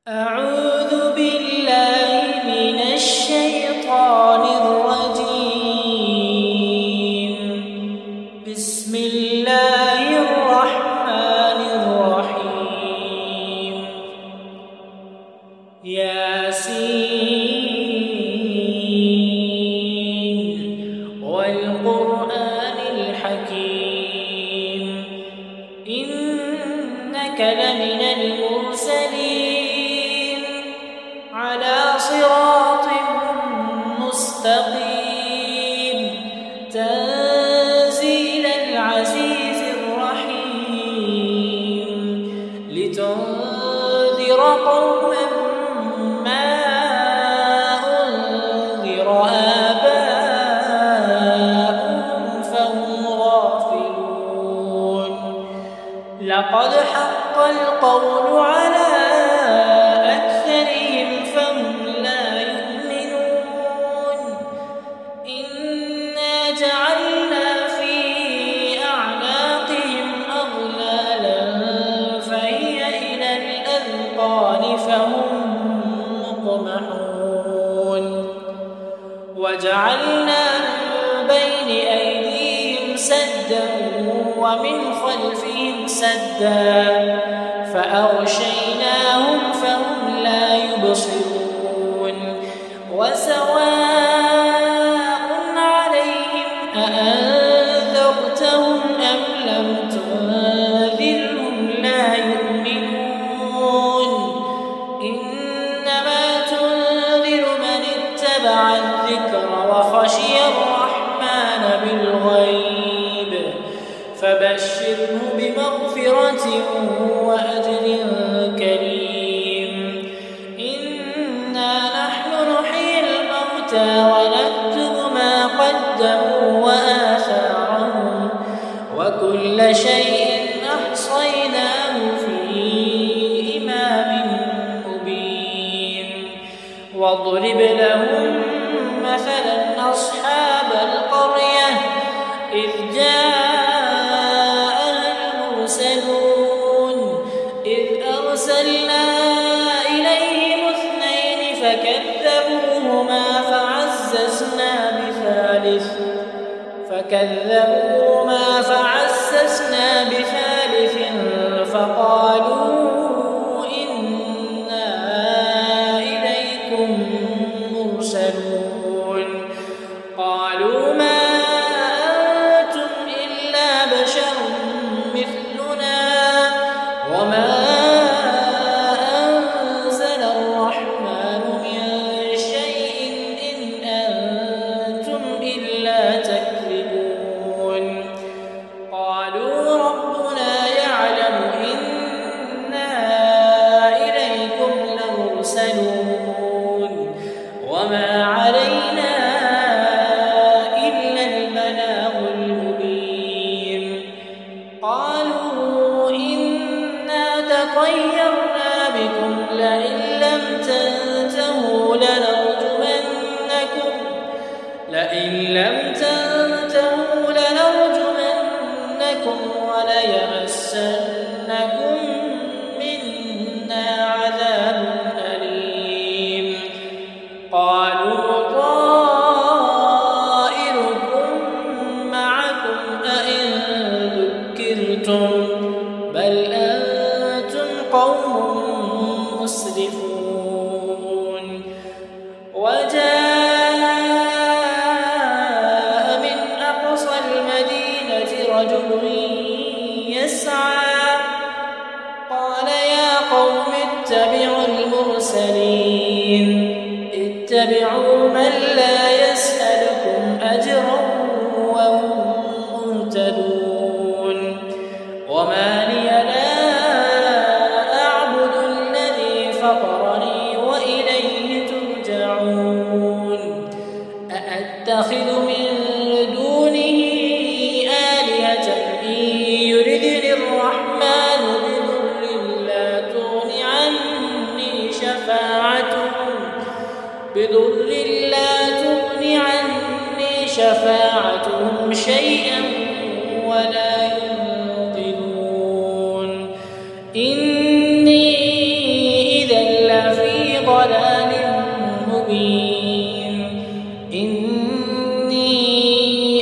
أعوذ بالله من الشيطان الرجيم. بسم الله الرحمن الرحيم. ياسين والقرآن الحكيم إنك لمن المرسلين على صراط مستقيم تنزيل العزيز الرحيم لتنذر قوما ما أنذر آباؤهم فهم غافلون. لقد حق القول على وجعلنا من بين أيديهم سدا ومن خلفهم سدا فأغشيناهم فهم لا يبصرون. وسواء عليهم أأنذرتهم أم لم تنذرهم لا يؤمنون. إنما تنذر من اتبع الذكر وخشي الرحمن بالغيب فبشره بمغفرة وأجر كريم. إنا نحن نحيي الموتى ونكتب ما قدموا وآثارهم وكل شيء أحصيناه في إمام مبين. واضرب لهم مثلا أصحاب القرية إذ جاءها المرسلون إذ أرسلنا إليهم اثنين فكذبوهما فعززنا بثالث فقالوا إنا إليكم مرسلون. قالوا ما أنتم إلا بشر مثلنا وما أنزل الرحمن من شيء إن أنتم إلا تكذبون. قالوا ربنا يعلم إنا إليكم لمرسلون وما علينا إلا البلاغ المبين. قالوا إنا تطيرنا بكم لئن لم تنتهوا لنرجمنكم وليمسنكم منا عذاب أليم. قالوا طائركم معكم أئن ذكرتم بل أنتم قوم مسرفون. وجاء من أقصى المدينة رجل يسعى قال يا قوم اتبعوا المرسلين اتبعوا من لا يسألكم أجرا وهم مهتدون. وما لي لا أعبد الذي فطرني وإليه ترجعون. أأتخذ من دونه آلهة إن يردني الرحمن بضر لا تغن عني شفاعتهم شيئا ولا ينقذون. إني إذا ضلال مبين إني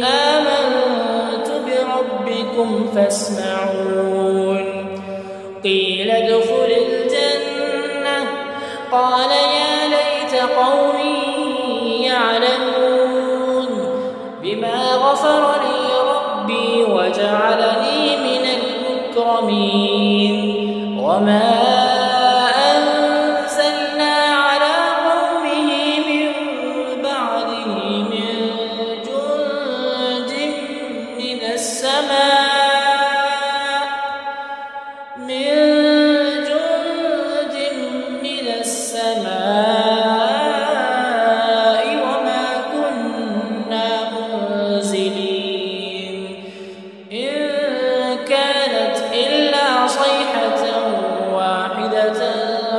آمنت بربكم فاسمعون قيل ادخل الجنة قال يا ليت قومي يعلمون بما غفر لي ربي وجعلني من المكرمين وما أنزلنا على قومه من بعده من جند من السماء وما كنا منزلين إن كانت إلا صيحة واحدة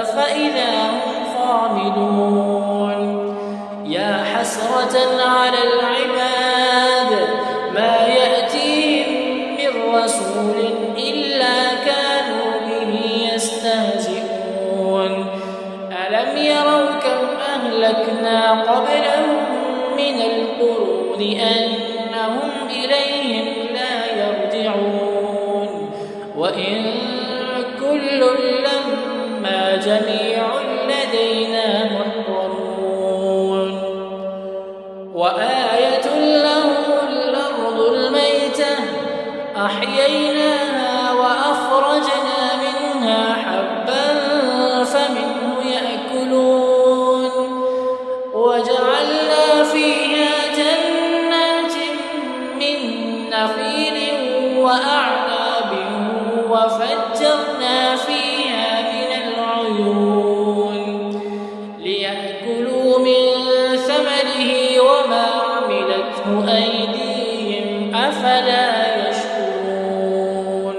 فإذا هم خامدون يا حسرة على العباد ما يأتيهم من رسول إلا كانوا به يستهزئون ألم يروا كم أهلكنا قبلهم من القرون أنهم إليهم لا يرجعون وإن كل لما جميع لدينا محضرون وآية لهم الأرض الميتة أحييناها وأخرجنا منها حبا فمنه يأكلون وجعلنا فيها جنات من نخيل وأعناب وفجرنا فيها من العيون ليأكلوا من ثمره وما عملته أيديهم أفلا يشكرون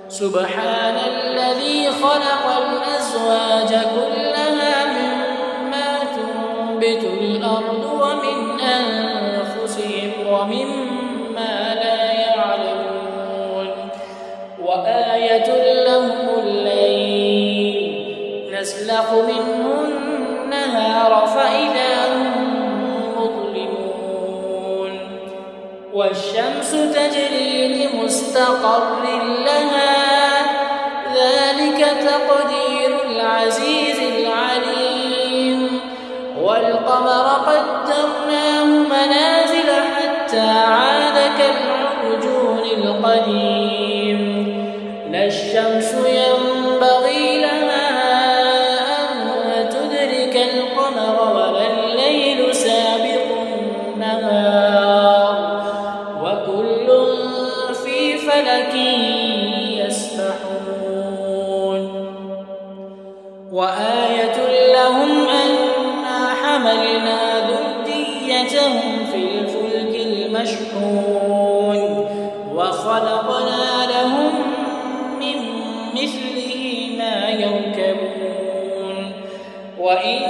سبحان الذي خلق الأزواج كلها مما تنبت الأرض ومن أنفسهم ومما لا يعلمون وآية لهم الليل نسلخ منه النهار فإذا هم مظلمون والشمس تجري لمستقر لها ذلك تقدير العزيز العليم والقمر قدرناه منازل حتى عاد كالعرجون القديم لا الشمس ينبغي لها أن تدرك القمر ولا الليل سابق النهار وكل في فلك يسبحون وآية لهم أنا حملنا ذريتهم في الفلك المشحون وخلقنا لهم من مثله ما يركبون وإن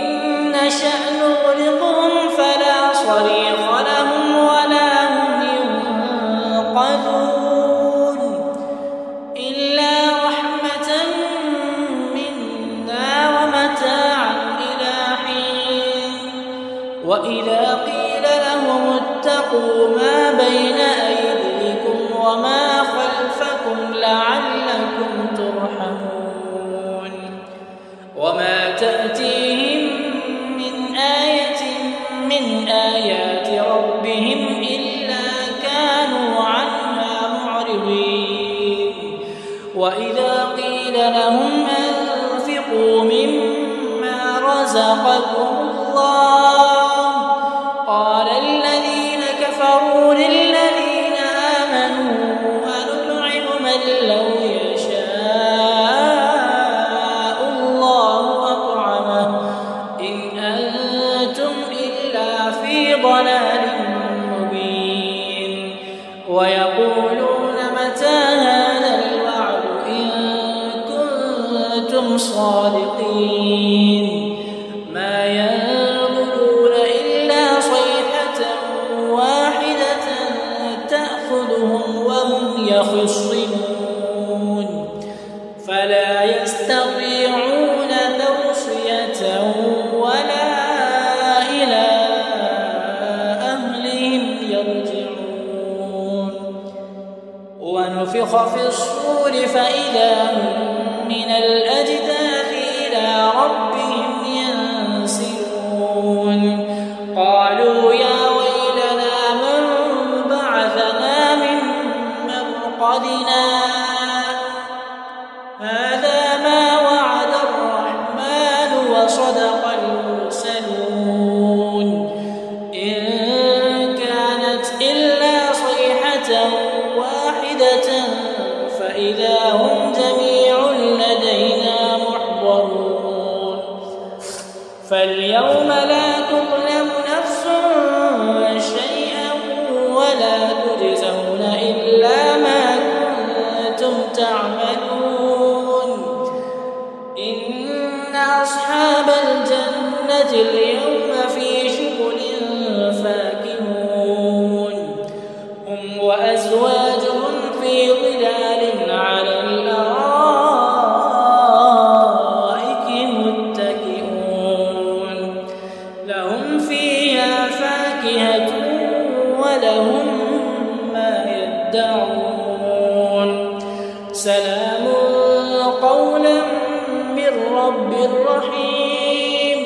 نشأ نغرقهم فلا صريخ لهم ولا هم ينقذون إلا رحمة منا ومتاعا إلى حين وإذا قيل لهم اتقوا ما بين أيديكم وما خلفكم لعلكم ترحمون وما تأتيهم من آية من آيات ربهم إلا كانوا عنها معرضين وإذا قيل لهم أنفقوا مما رزقكم الله قال الذين كفروا للذين آمنوا أنطعم من لو يشاء الله أطعمه إن أنتم إلا في ضلال مبين ويقولون متى هذا الوعد إن كنتم صادقين ما ينظرون ونفخ في الصور فإذا هم من الأجداث إلى ربهم ينسلون قالوا يا ويلنا من بعثنا من مرقدنا هذا ما وعد الرحمن وصدق المرسلون إن كانت إلا صيحة واحدة فإذا هم جميع لدينا محضرون فاليوم لا تظلم نفس شيئا ولا تجزون إلا ما كنتم تعملون إن أصحاب الجنة اليوم في شغل فاكهون هم وأزواجهم في ظلال على الأرائك متكئون لهم فيها فاكهة ولهم ما يدعون سلام قولا من رب رحيم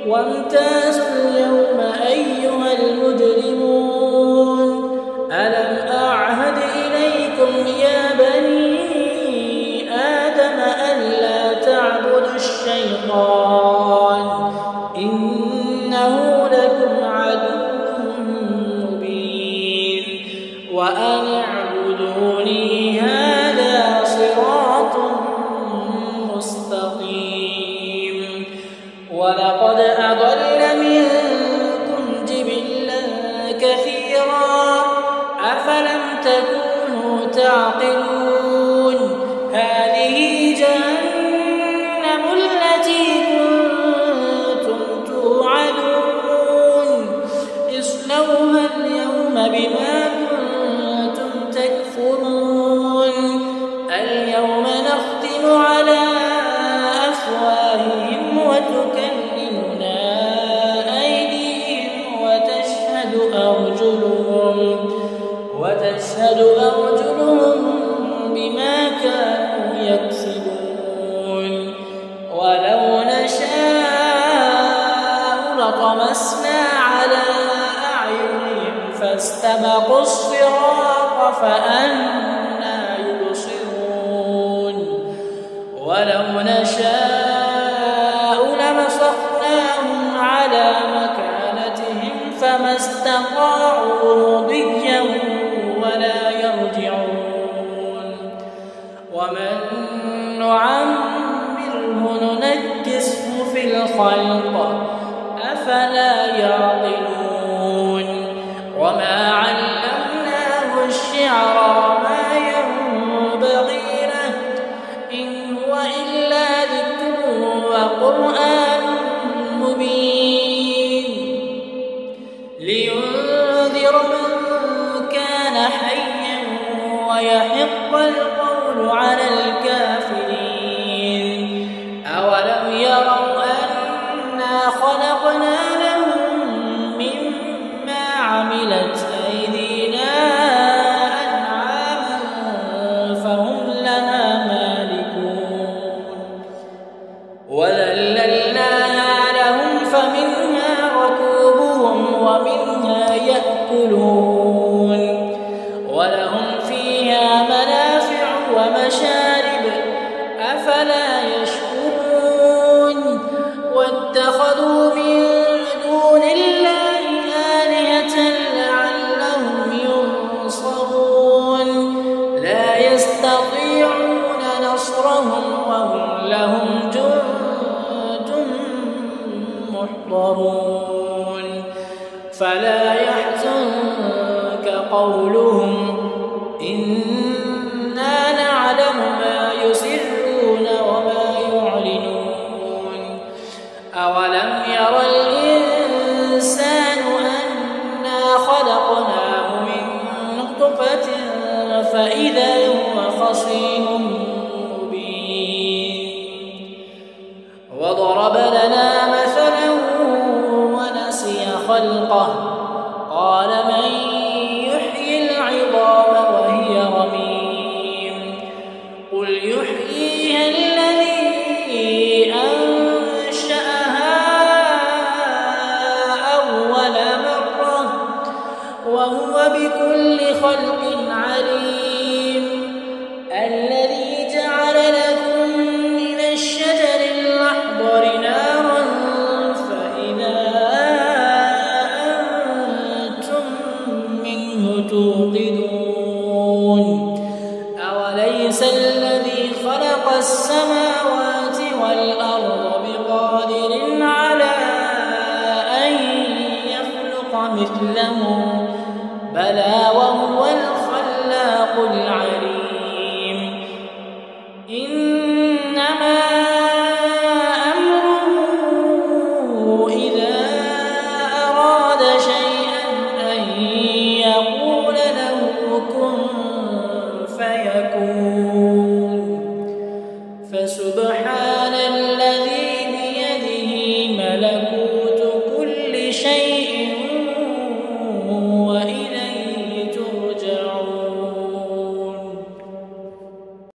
وامتازوا اليوم أيها المجرمون ألم أعهد إليكم يا بني آدم ألا تعبدوا الشيطان إنه لكم عدو مبين وأن اعبدوني هذا صراط مستقيم ولقد أضل منكم جبلا كثيرا أفلم تكونوا تعقلون هذه جهنم التي كنتم توعدون اصلوها اليوم بما كنتم تكفرون اليوم نختم على أفواههم وتكلمنا أيديهم وتشهد أرجلهم بما كانوا يكسبون ولو نشاء لطمسنا على أعينهم فاستبقوا الصراط فأنى يبصرون ولو نشاء لمسخناهم على مكانتهم فما استطاعوا مضيا ولا يرجعون ومن نعمره ننكسه في الخلق أفلا يعقلون وما علمناه الشعر ما ينبغي له إن هو إلا ذكر وقرآن مبين لينذر من كان حيا ويحق القول على الكافرين أولم يروا أنا خلقنا لهم مما عملت أيدينا أنعاما فهم لها مالكون وذللناها لهم فمنها ركوبهم ومنها يأكلون ولهم فيها منافع ومشارب أفلا يشكرون واتخذوا من دون الله آلهة لعلهم ينصرون لا يستطيعون نصرهم وهم لهم جند محضرون فلا يحزنك قولهم إنا نعلم ما يسرون وما يعلنون أولم ير الإنسان أنا خلقناه من نطفة فإذا هو خصيم مبين وضرب لنا مثلا ونسي خلقه قال من يحيي العظام وهي رميم خلق عليم الذي جعل لكم من الشجر الأخضر نارا فإذا أنتم منه توقدون أوليس الذي خلق السماوات والأرض بقادر على أن يخلق مثلهم بلى وهو الخلاق العليم إنما أمره إذا أراد شيئا أن يقول له كن فيكون فسبحان